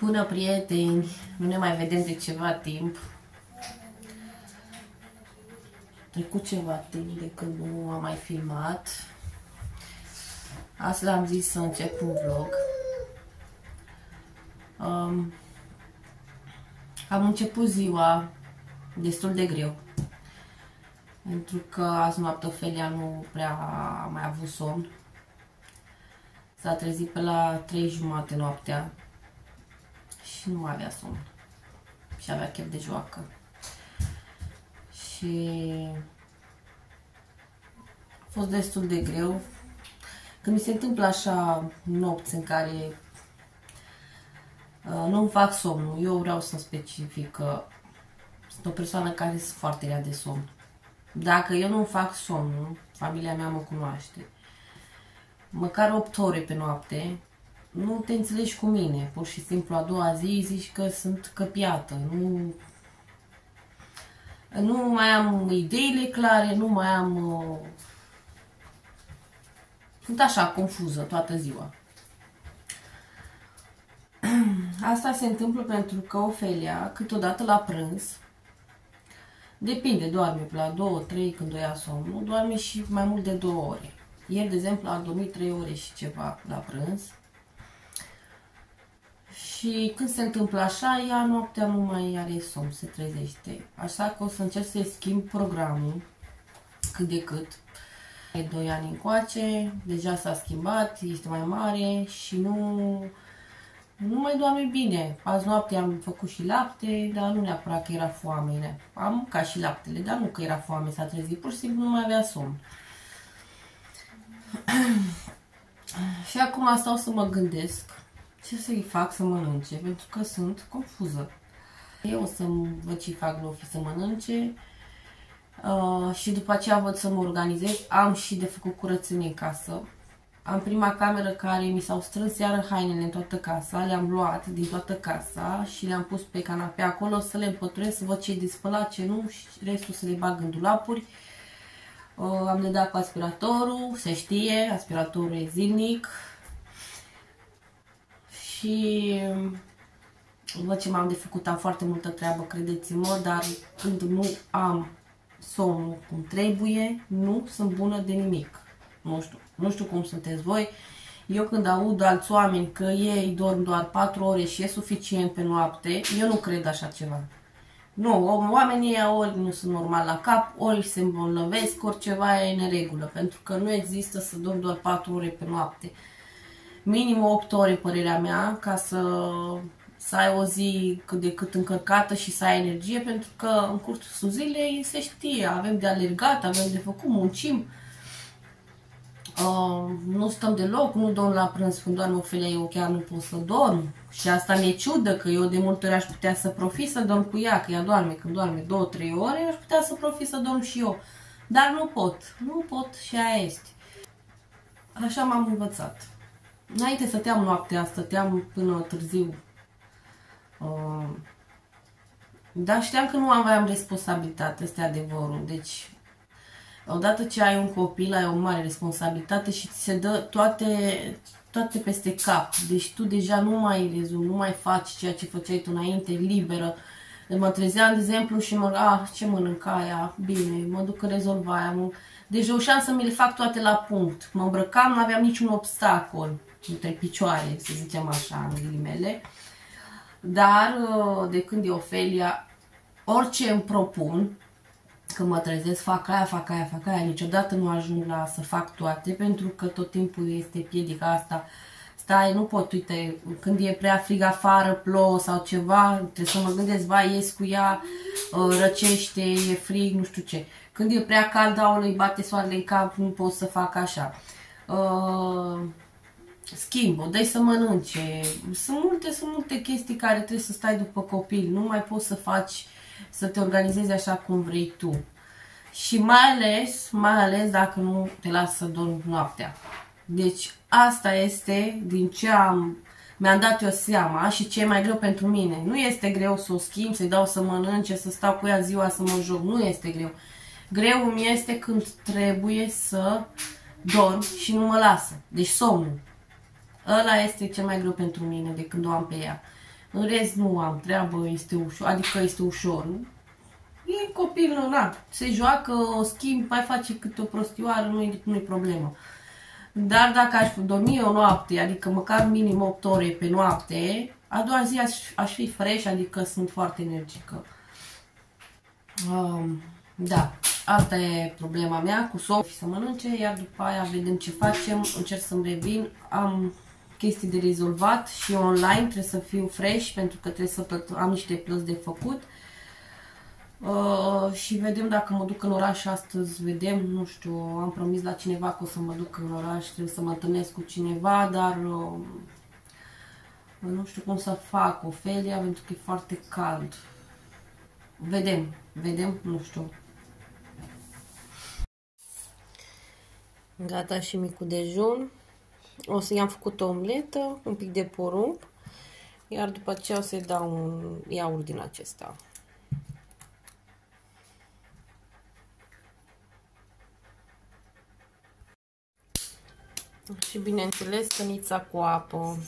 Bună, prieteni! Nu ne mai vedem de ceva timp. Trecut ceva timp de când nu am mai filmat. Astăzi am zis să încep un vlog. Am început ziua destul de greu. Pentru că azi noapte Ofelia nu prea a mai avut somn. S-a trezit pe la 3:30 noaptea și nu avea somn. Și avea chef de joacă. Și a fost destul de greu. Când mi se întâmplă așa nopți în care nu-mi fac somnul, eu vreau să specific că sunt o persoană care sunt foarte rea de somn. Dacă eu nu fac somnul, familia mea mă cunoaște, măcar 8 ore pe noapte, nu te înțelegi cu mine. Pur și simplu a doua zi zici că sunt căpiată, nu mai am ideile clare, nu mai am... Sunt așa, confuză toată ziua. Asta se întâmplă pentru că Ofelia, câteodată la prânz, depinde, doarme pe la 2-3 când o ia somnul, doarme și mai mult de 2 ore. Ieri, de exemplu, a dormit 3 ore și ceva la prânz. Și când se întâmplă așa, ea noaptea nu mai are somn, se trezește. Așa că o să încerc să-i schimb programul cât de cât. E 2 ani încoace, deja s-a schimbat, este mai mare și nu mai doarme bine. Azi noapte am făcut și lapte, dar nu neapărat că era foame. Am mâncat și laptele, dar nu că era foame, s-a trezit, pur și simplu nu mai avea somn. Și acum stau să mă gândesc ce să-i fac să mănânce, pentru că sunt confuză. Eu o să văd ce fac Lofi să mănânce și după aceea văd să mă organizez. Am și de făcut curățenie în casă. Am prima cameră care mi s-au strâns iară hainele în toată casa, le-am luat din toată casa și le-am pus pe canapea acolo să le împăturesc, să văd ce e de spălat, ce nu și restul să le bag în dulapuri. Am de dat cu aspiratorul, se știe, aspiratorul e zilnic. Și văd ce m-am de făcut, am foarte multă treabă, credeți-mă, dar când nu am somnul cum trebuie, nu sunt bună de nimic. Nu știu cum sunteți voi. Eu când aud alți oameni că ei dorm doar 4 ore și e suficient pe noapte, eu nu cred așa ceva. Nu, oamenii ăia ori nu sunt normal la cap, ori se îmbolnăvesc, ori ceva e în neregulă, pentru că nu există să dorm doar 4 ore pe noapte. Minim 8 ore, părerea mea, ca să ai o zi cât de cât încărcată și să ai energie, pentru că în cursul zilei se știe, avem de alergat, avem de făcut, muncim. Nu stăm deloc, nu dorm la prânz. Când doarme Ofelia, eu chiar nu pot să dorm. Și asta mi-e ciudă, că eu de multe ori aș putea să profit să dorm cu ea, că ea doarme. Când doarme 2-3 ore, aș putea să profit să dorm și eu. Dar nu pot. Nu pot și aia este. Așa m-am învățat. Înainte stăteam noaptea, stăteam până târziu. Dar știam că nu aveam responsabilitate, ăsta e adevărul. Deci, odată ce ai un copil, ai o mare responsabilitate și ți se dă toate peste cap. Deci tu deja nu mai rezolvi, nu mai faci ceea ce făceai tu înainte, liberă. Mă trezeam, de exemplu, și ce mănânc aia? Bine, mă duc în rezolva aia. Deci reușeam să mi le fac toate la punct. Mă îmbrăcam, nu aveam niciun obstacol între picioare, să zicem așa, în ghilimele. Dar de când e Ofelia, orice îmi propun, că mă trezesc, fac aia, niciodată nu ajung la să fac toate, pentru că tot timpul este piedica asta. Stai, nu pot, uite, când e prea frig afară, plouă sau ceva, trebuie să mă gândesc, vai, ies cu ea, răcește, e frig, nu știu ce. Când e prea cald, aoleu, îi bate soarele în cap, nu pot să fac așa. Schimbă, dai să mănânce. Sunt multe chestii care trebuie să stai după copil, nu mai poți să faci, să te organizezi așa cum vrei tu. Și mai ales dacă nu te lasă să dormi noaptea. Deci asta este din ce mi-am dat eu seama și ce e mai greu pentru mine. Nu este greu să o schimb, să-i dau să mănânce, să stau cu ea ziua să mă joc. Nu este greu. Greu mi este când trebuie să dorm și nu mă lasă. Deci somnul. Ăla este cel mai greu pentru mine de când o am pe ea. În rest nu am treabă, este ușor, adică este ușor. E copil, na, se joacă, o schimb, mai face câte o prostioară, nu e problemă. Dar dacă aș dormi o noapte, adică măcar minim 8 ore pe noapte, a doua zi aș fi fresh, adică sunt foarte energică. Da, asta e problema mea cu somn și să mănânce, iar după aia vedem ce facem, încerc să-mi revin, am chestii de rezolvat și online, trebuie să fiu fresh pentru că trebuie să am niște plăți de făcut. Și vedem dacă mă duc în oraș astăzi, vedem, nu știu, am promis la cineva că o să mă duc în oraș, trebuie să mă întâlnesc cu cineva, dar nu știu cum să fac Ofelia pentru că e foarte cald. Vedem, nu știu. Gata și micul dejun. O să i-am făcut o omletă, un pic de porumb, iar după aceea o să-i dau un iaurt din acesta. Și bineînțeles cănița cu apă.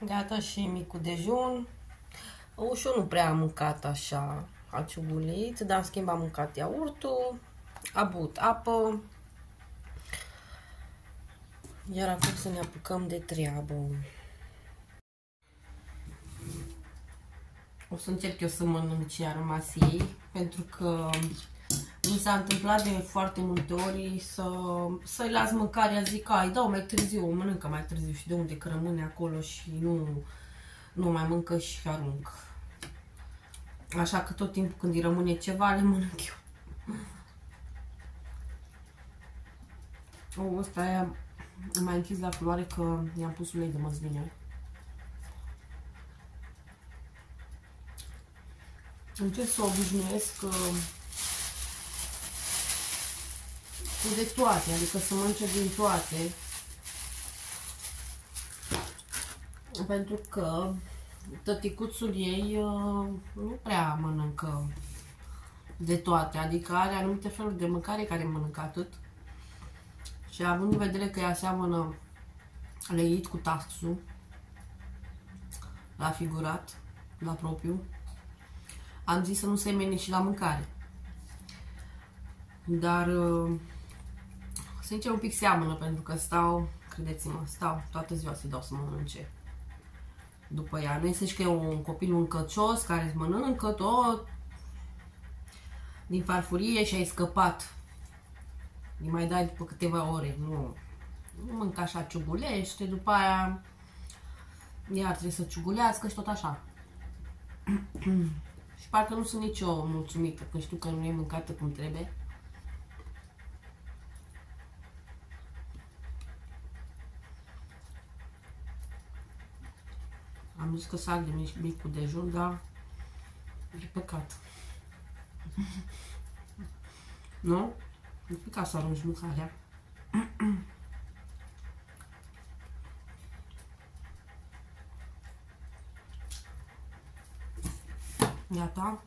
Gata și micul dejun. Ușor nu prea am mâncat așa, a ciugulit, dar în schimb am mâncat iaurtul, a băut apă. Iar acum să ne apucăm de treabă. O să încerc eu să mănânc ce a rămas ei, pentru că mi s-a întâmplat de foarte multe ori să-i las mâncarea, zic, ai, dau mai târziu, o mănâncă mai târziu și de unde că rămâne acolo și nu mai mâncă și arunc. Așa că tot timpul când îi rămâne ceva, le mănânc eu. Ăsta e mai închis la culoare că i-am pus ulei de măsline. Încerc să obișnuiesc cu de toate, adică să mănânce din toate. Pentru că tăticuțul ei nu prea mănâncă de toate, adică are anumite feluri de mâncare care mănâncă atât. Și având în vedere că ea seamănă leit cu taxul, la figurat, la propriu, am zis să nu semene și la mâncare. Dar, sincer, un pic seamănă, pentru că stau, credeți-mă, stau toată ziua să-i dau să mănânce după ea. Nu este și că e un copil mâncăcios care mănâncă tot din farfurie și ai scăpat. Îi mai dai după câteva ore. Nu mâncă așa, ciugulește, după aia iar trebuie să ciugulească și tot așa. Și parcă nu sunt nici eu mulțumită, că știu că nu e mâncată cum trebuie. Am zis că să arde micul dejun, dar e păcat. Nu? E păcat să arunci mâncarea. Gata.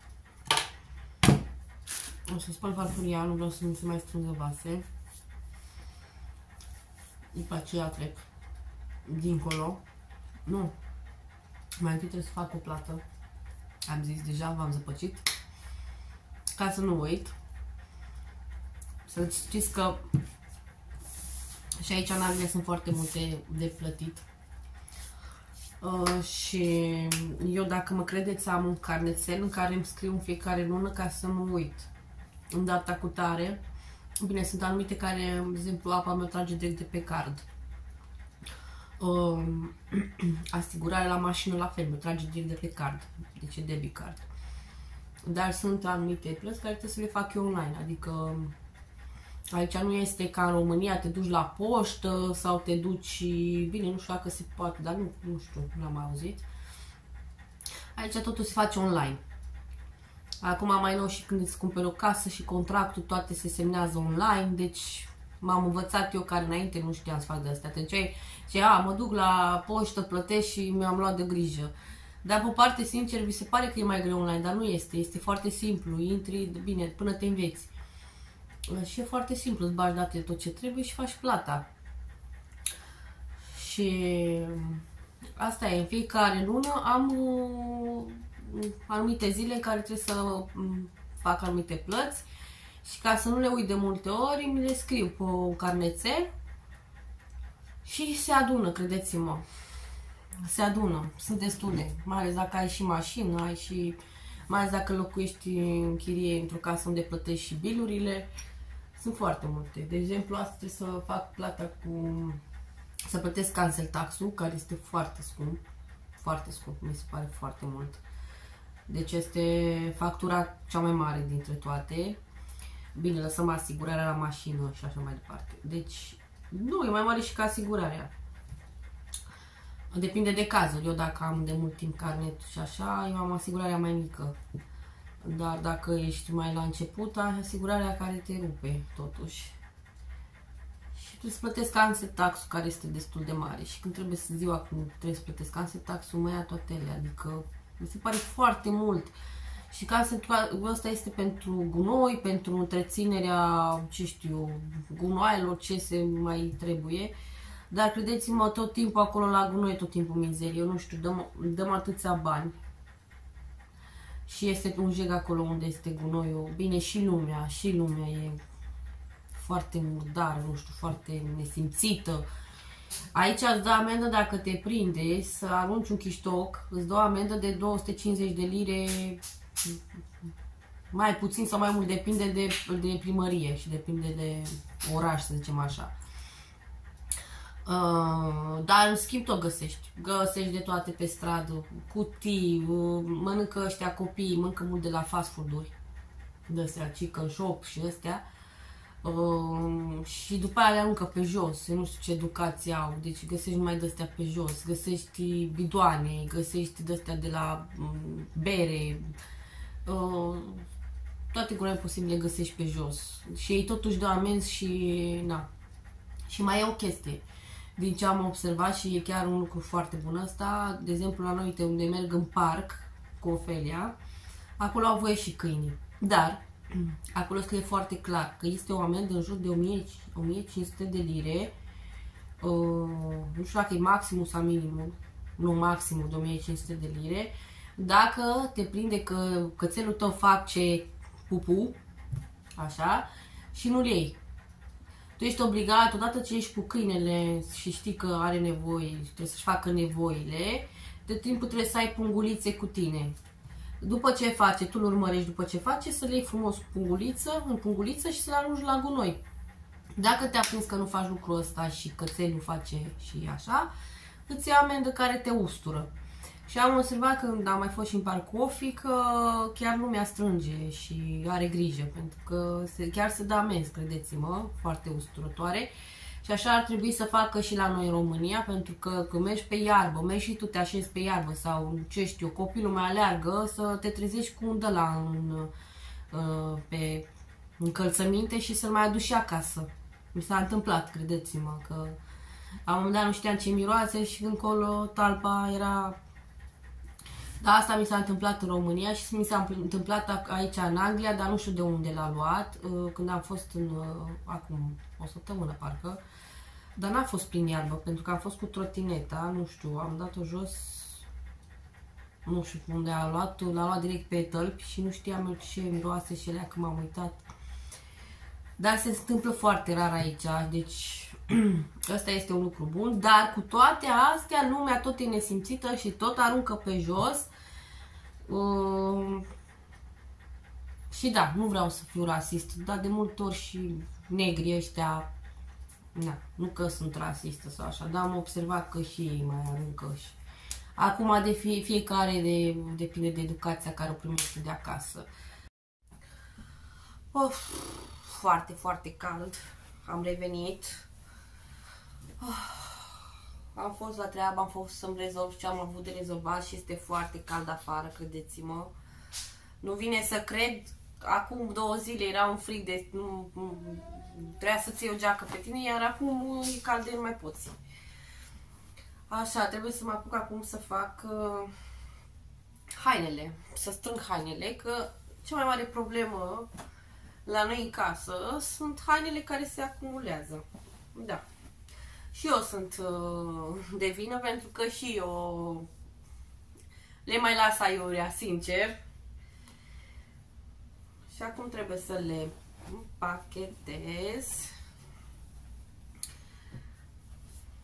O să spăl farfuria, nu vreau să nu se mai strângă vase. După aceea trec dincolo. Nu. Mai întâi trebuie să fac o plată. Am zis deja, v-am zăpăcit. Ca să nu uit. Să știți că și aici analizele sunt foarte multe de plătit. Și eu, dacă mă credeți, am un carnețel în care îmi scriu în fiecare lună ca să nu uit. În data cu tare. Bine, sunt anumite care, de exemplu, apa mea trage direct de pe card. Asigurarea la mașină la fel, mă trage direct de pe card. Deci e debit card. Dar sunt anumite plăți care trebuie să le fac eu online. Adică aici nu este ca în România, te duci la poștă sau te duci, bine, nu știu dacă se poate, dar nu știu, nu am auzit. Aici totul se face online. Acum mai nou și când îți cumperi o casă și contractul, toate se semnează online, deci m-am învățat eu care înainte nu știam să fac de astea. Deci mă duc la poștă, plătesc și mi-am luat de grijă. Dar pe parte, sincer, vi se pare că e mai greu online, dar nu este. Este foarte simplu. Intri, bine, până te înveți. Și e foarte simplu. Îți bagi datele tot ce trebuie și faci plata. Și asta e. În fiecare lună am anumite zile în care trebuie să fac anumite plăți. Și ca să nu le uit de multe ori, mi le scriu pe un carnețel și se adună, credeți-mă. Se adună, sunt destule, mai ales dacă ai și mașină, mai ales dacă locuiești în chirie într-o casă unde plătești și bilurile, sunt foarte multe. De exemplu, asta trebuie să fac plata să plătesc cancel tax-ul, care este foarte scump, mi se pare foarte mult. Deci este factura cea mai mare dintre toate. Bine, lăsăm asigurarea la mașină și așa mai departe. Deci, nu, e mai mare și ca asigurarea. Depinde de cazul. Eu dacă am de mult timp carnetul și așa, eu am asigurarea mai mică. Dar dacă ești mai la început, ai asigurarea care te rupe, totuși. Și trebuie să plătesc cancel tax-ul, care este destul de mare. Și când trebuie ziua când trebuie să plătesc cancel tax-ul, mă ia toate ele. Adică, mi se pare foarte mult. Și cancel tax-ul ăsta este pentru gunoi, pentru întreținerea, ce știu, gunoaielor, ce se mai trebuie. Dar credeți-mă, tot timpul acolo la gunoi, tot timpul mizerie. Eu nu știu, dăm atâția bani. Și este un jeg acolo unde este gunoiul. Bine, și lumea e foarte murdară, nu știu, foarte nesimțită. Aici îți dă amendă dacă te prinde să arunci un chiștoc, îți dă o amendă de 250 de lire, mai puțin sau mai mult, depinde de primărie și depinde de oraș, să zicem așa. Dar în schimb tot găsești de toate pe stradă, cutii, mănâncă ăștia copiii, mănâncă mult de la fast food-uri, de astea, chicken shop și astea, și după aia le aruncă pe jos, nu știu ce educație au, deci găsești numai de-astea pe jos, găsești bidoane, găsești de-astea de la bere, toate gunoaiele posibile găsești pe jos și ei totuși dă amenzi și na. Și mai e o chestie. Din ce am observat și e chiar un lucru foarte bun ăsta, de exemplu la noi, uite, unde merg în parc cu Ofelia, acolo au voie și câinii. Dar acolo scrie foarte clar că este o amendă în jur de 1500 de lire, nu știu dacă e maximul sau minimul, nu, maximul de 1500 de lire, dacă te prinde că cățelul tău face pupu, așa, și nu-l iei. Tu ești obligat, odată ce ești cu câinele și știi că are nevoi, trebuie să-și facă nevoile, de timpul trebuie să ai pungulițe cu tine. După ce face, tu îl urmărești după ce face, să le iei frumos în punguliță și să le arunci la gunoi. Dacă te-a prins că nu faci lucrul ăsta și cățelul face și așa, îți ia amendă care te ustură. Și am observat când am mai fost și în parcul Ofi că chiar lumea strânge și are grijă, pentru că chiar se dă amenzi, credeți-mă, foarte usturătoare. Și așa ar trebui să facă și la noi în România, pentru că când mergi pe iarbă, mergi și tu te așezi pe iarbă sau, ce știu, copilul mai aleargă, să te trezești cu un ăla pe încălțăminte și să-l mai aduci și acasă. Mi s-a întâmplat, credeți-mă, că la un moment dat nu știam ce miroase și încolo talpa era... Da, asta mi s-a întâmplat în România și mi s-a întâmplat aici în Anglia, dar nu știu de unde l-a luat, când am fost acum o săptămână parcă, dar n-a fost prin iarbă, pentru că am fost cu trotineta, nu știu, am dat-o jos, nu știu unde a luat, l-a luat direct pe tălpi și nu știam eu ce miroase și alea, că m-am uitat. Dar se întâmplă foarte rar aici, deci ăsta este un lucru bun, dar cu toate astea lumea tot e nesimțită și tot aruncă pe jos. Și da, nu vreau să fiu rasist, dar de multe ori și negrii ăștia, na, nu că sunt rasistă sau așa, dar am observat că și ei mai aruncă. Și acum de fiecare depinde de educația care o primește de acasă. Of, foarte, foarte cald. Am revenit. Am fost la treabă, am fost să-mi rezolv ce am avut de rezolvat și este foarte cald afară, credeți-mă. Nu vine să cred, acum 2 zile era un frig de... trebuia să-ți iei o geacă pe tine, iar acum e cald de nu mai poți. Așa, trebuie să mă apuc acum să fac hainele, să strâng hainele, că cea mai mare problemă la noi în casă sunt hainele care se acumulează. Da. Și eu sunt de vină, pentru că și eu le mai las aiurea, sincer. Și acum trebuie să le împachetez.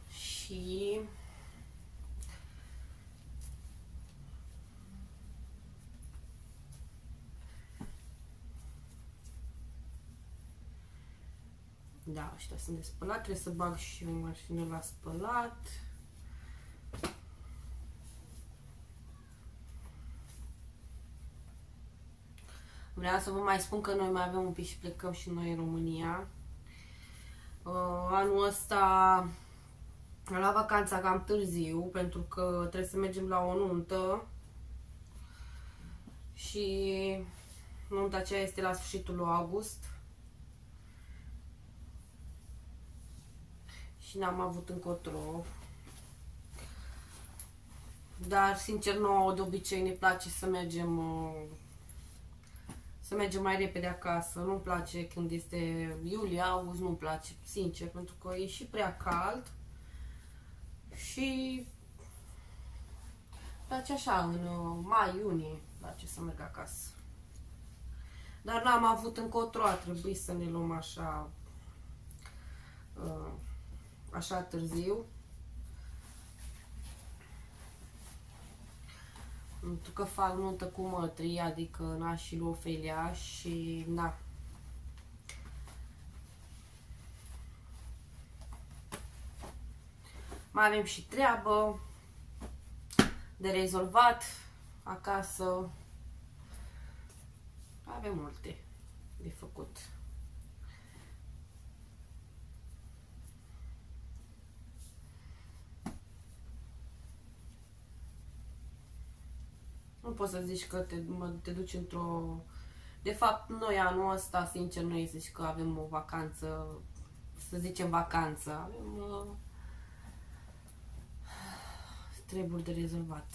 Și da, ăștia sunt de spălat, trebuie să bag și o mașină la spălat. Vreau să vă mai spun că noi mai avem un pic și plecăm și noi în România. Anul ăsta am luat vacanța cam târziu, pentru că trebuie să mergem la o nuntă. Și nunta aceea este la sfârșitul lui august. Și n-am avut încotro. Dar, sincer, nouă de obicei ne place să mergem mai repede acasă. Nu-mi place când este iulie, august, nu-mi place, sincer, pentru că e și prea cald. Și place așa, în mai, iunie, place să merg acasă. Dar n-am avut încotro, a trebuit să ne luăm așa târziu. Pentru că fac nuntă cu mătrii, adică nașii lui Ofelia și da. Mai avem și treabă de rezolvat acasă. Avem multe de făcut. Nu poți să zici că te duci într-o... De fapt, noi anul ăsta, sincer, nu e să zici că avem o vacanță, să zicem vacanță. Avem treburi de rezolvat.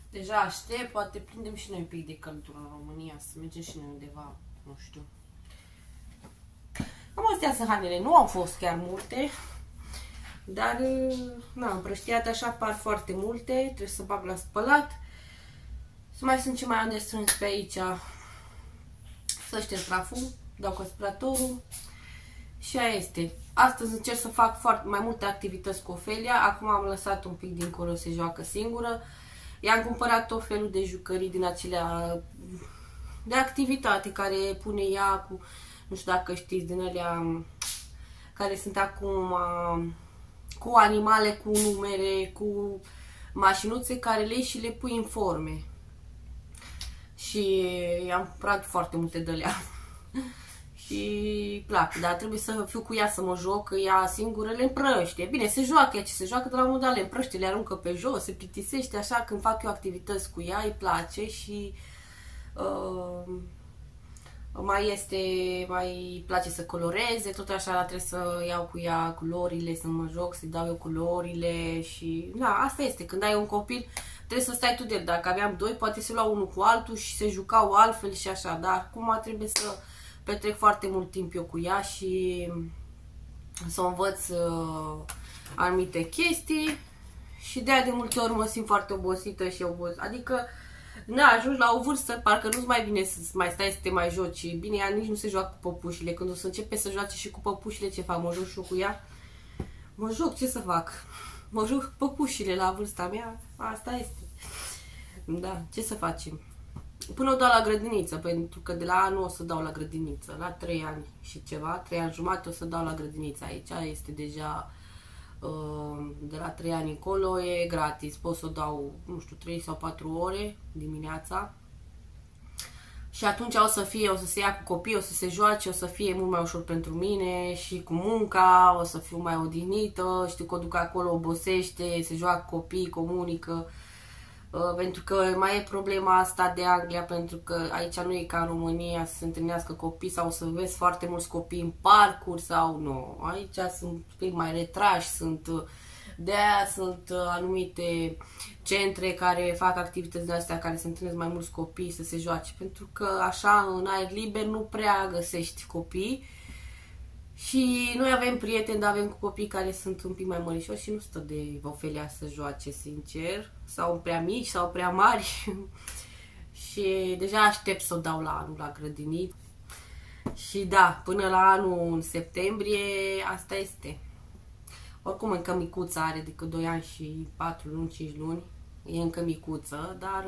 Deja aștept, poate prindem și noi un pic de căldură în România, să mergem și noi undeva, nu știu. Cam astea sunt hainele, nu au fost chiar multe. Dar, na, împrăștiate așa par foarte multe, trebuie să bag la spălat. Să mai sunt ce mai am de strâns pe aici. Să șterg praful, dau cu aspiratorul. Și aia este. Astăzi încerc să fac mai multe activități cu Ofelia. Acum am lăsat un pic dincolo, se joacă singură. I-am cumpărat tot felul de jucării din acelea de activitate care pune ea cu, nu știu dacă știți, din alea care sunt acum cu animale, cu numere, cu mașinuțe care le iei și le pui în forme. Și i-am cumpărat foarte multe de alea. Și plac, dar trebuie să fiu cu ea să mă joc, că ea singură le împrăște. Bine, se joacă ea, ce se joacă, de la un moment dat le împrăște, le aruncă pe jos, se plictisește, așa, când fac eu activități cu ea, îi place și mai place să coloreze, tot așa trebuie să iau cu ea culorile, să mă joc, să-i dau eu culorile și da, asta este, când ai un copil trebuie să stai tu de el. Dacă aveam doi, poate se luau unul cu altul și se jucau altfel și așa, dar acum trebuie să petrec foarte mult timp eu cu ea și să învăț anumite chestii și de-aia de multe ori mă simt foarte obosită și adică na, ajungi la o vârstă, parcă nu-ți mai bine să mai stai să te mai joci. Bine, ea nici nu se joacă cu păpușile. Când o să începe să joace și cu păpușile, ce fac? Mă joc și eu cu ea? Mă joc, ce să fac? Mă joc cu păpușile la vârsta mea. Asta este. Da, ce să facem? Până o dau la grădiniță, pentru că de la anul o să dau la grădiniță. La 3 ani și ceva, 3 ani jumate o să dau la grădiniță. Aici este deja... de la 3 ani încolo e gratis, pot să o dau, nu știu, 3 sau 4 ore dimineața și atunci o să se ia cu copii, o să se joace, o să fie mult mai ușor pentru mine și cu munca, o să fiu mai odihnită, știu că o duc acolo, obosește, se joacă copii, comunică, Pentru că mai e problema asta de Anglia, pentru că aici nu e ca în România să se întâlnească copii sau să vezi foarte mulți copii în parcuri sau nu. Aici sunt un pic mai retrași, de aia sunt anumite centre care fac activități de astea, care se întâlnesc mai mulți copii să se joace, pentru că așa în aer liber nu prea găsești copii. Și noi avem prieteni, dar avem copii care sunt un pic mai mărișoși și nu stă de Ofelia să joace, sincer. Sau prea mici, sau prea mari. Și deja aștept să o dau la anul la grădiniță. Și da, până la anul în septembrie, asta este. Oricum încă micuță, are decât 2 ani și 4 luni, 5 luni. E încă micuță, dar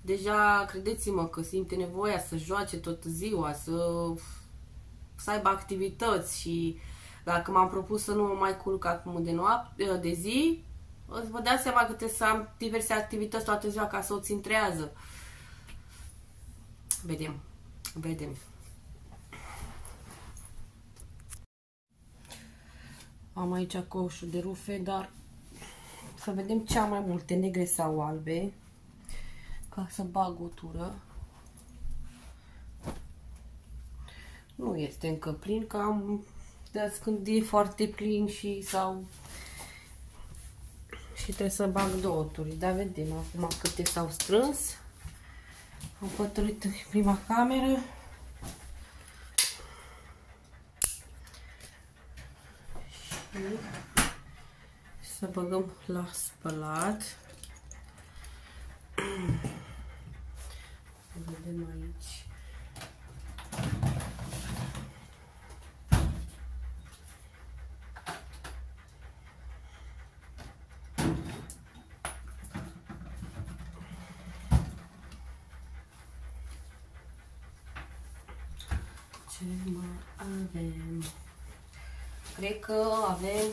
deja credeți-mă că simte nevoia să joace tot ziua, să aibă activități. Și dacă m-am propus să nu mă mai culc acum de zi, vă dați seama că trebuie să am diverse activități toată ziua ca să o țin trează. Vedem. Am aici coșul de rufe, dar să vedem ce am mai multe, negre sau albe, ca să bag o tură. Nu este încă plin, că am dat când e foarte plin și trebuie să bag 2 turi. Dar vedem acum câte s-au strâns. Am pătruit în prima cameră. Și să băgăm la spălat. Vedem aici. Ce mai avem? Cred că avem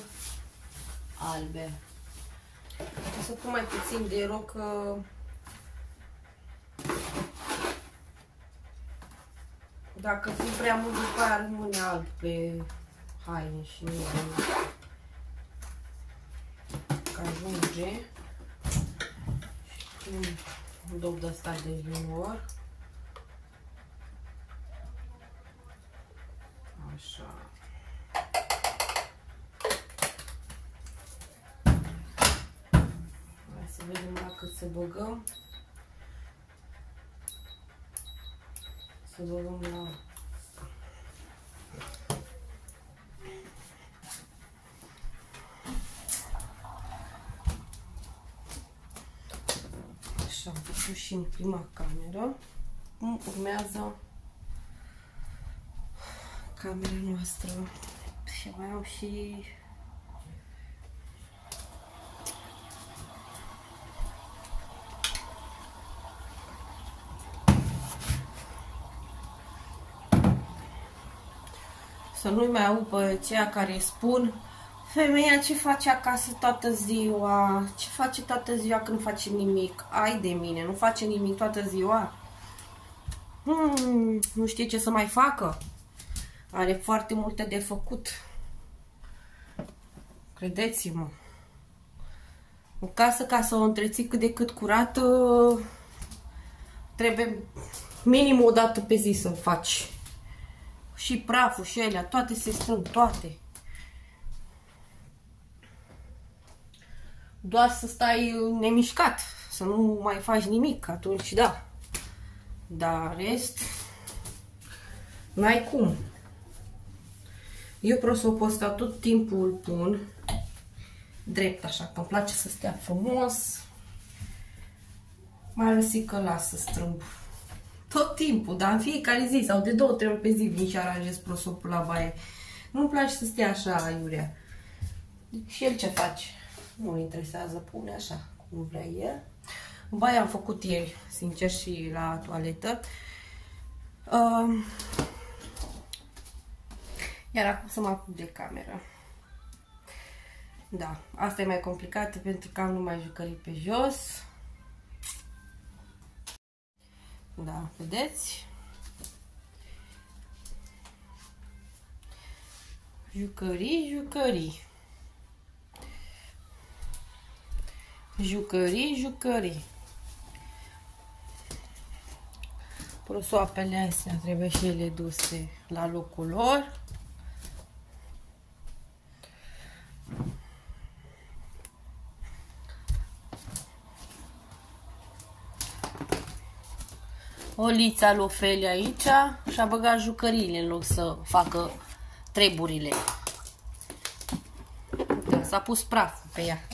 albe. O să pun mai puțin de roc, că dacă pun prea mult, după aia rămâne alb pe haine și nu că ajunge. Și pun un dop de ăsta de junior. Așa. Hai să vedem dacă să băgăm. Să băgăm la asta. Așa, am făcut și în prima cameră. Urmează camera noastră. Și mai am și să nu-i mai aud pe ceea care spun: femeia ce face acasă toată ziua? Ce face toată ziua când nu face nimic? Ai de mine, nu face nimic toată ziua? Nu știe ce să mai facă? Are foarte multe de făcut. Credeți-mă. În casă, ca să o întreții cât de cât curată, trebuie minim o dată pe zi să-l faci. Și praful și alea, toate se strâng, toate. Doar să stai nemișcat, să nu mai faci nimic, atunci da. Dar rest, n-ai cum. Eu prosopul tot timpul îl pun drept așa, că îmi place să stea frumos. Mai ales că las să strâmb tot timpul, dar în fiecare zi sau de 2-3 ori pe zi vin și aranjez prosopul la baie. Nu-mi place să stea așa iurea. Și el ce face? Nu-l interesează, pune așa cum vrea el. În baie am făcut ieri, sincer, și la toaletă. Iar acum să mă apuc de cameră. Da, asta e mai complicată pentru că am numai jucării pe jos. Da, vedeți? Jucării, jucării. Jucării, jucării. Prosoapele astea trebuie și ele duse la locul lor. Olița lui Ofelia aici și-a băgat jucăriile în loc să facă treburile. Da, s-a pus praf pe ea.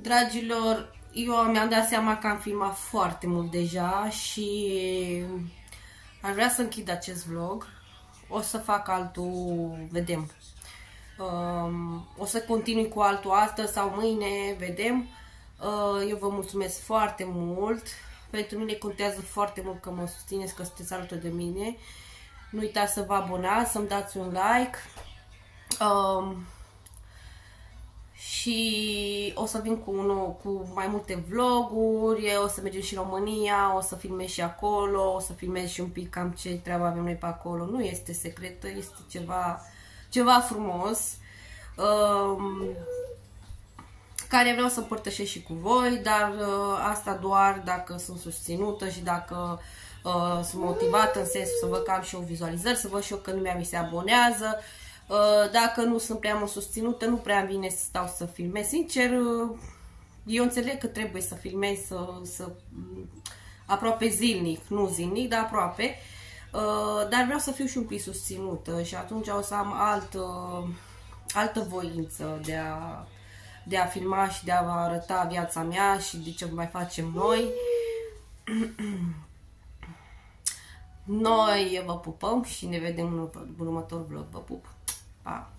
Dragilor, eu mi-am dat seama că am filmat foarte mult deja și aș vrea să închid acest vlog. O să fac altul, vedem. O să continui cu altul astăzi sau mâine, vedem. Eu vă mulțumesc foarte mult. Pentru mine contează foarte mult că mă susțineți, că sunteți alături de mine. Nu uitați să vă abonați, să-mi dați un like. Și o să vin cu mai multe vloguri, o să mergem și în România, o să filmez și acolo, o să filmez și un pic cam ce treabă avem noi pe acolo. Nu este secretă, este ceva frumos, care vreau să împărtășesc și cu voi, dar asta doar dacă sunt susținută și dacă sunt motivată în sensul să văd că am și eu vizualizări, să văd și eu că lumea mi se abonează. Dacă nu sunt prea mult susținută, nu prea îmi vine să stau să filmez. Sincer, Eu înțeleg că trebuie să filmez aproape zilnic, nu zilnic, dar aproape, dar vreau să fiu și un pic susținută și atunci o să am altă voință de a filma și de a arăta viața mea și de ce mai facem noi. Noi vă pupăm și ne vedem în următorul vlog. Vă pup! Pa!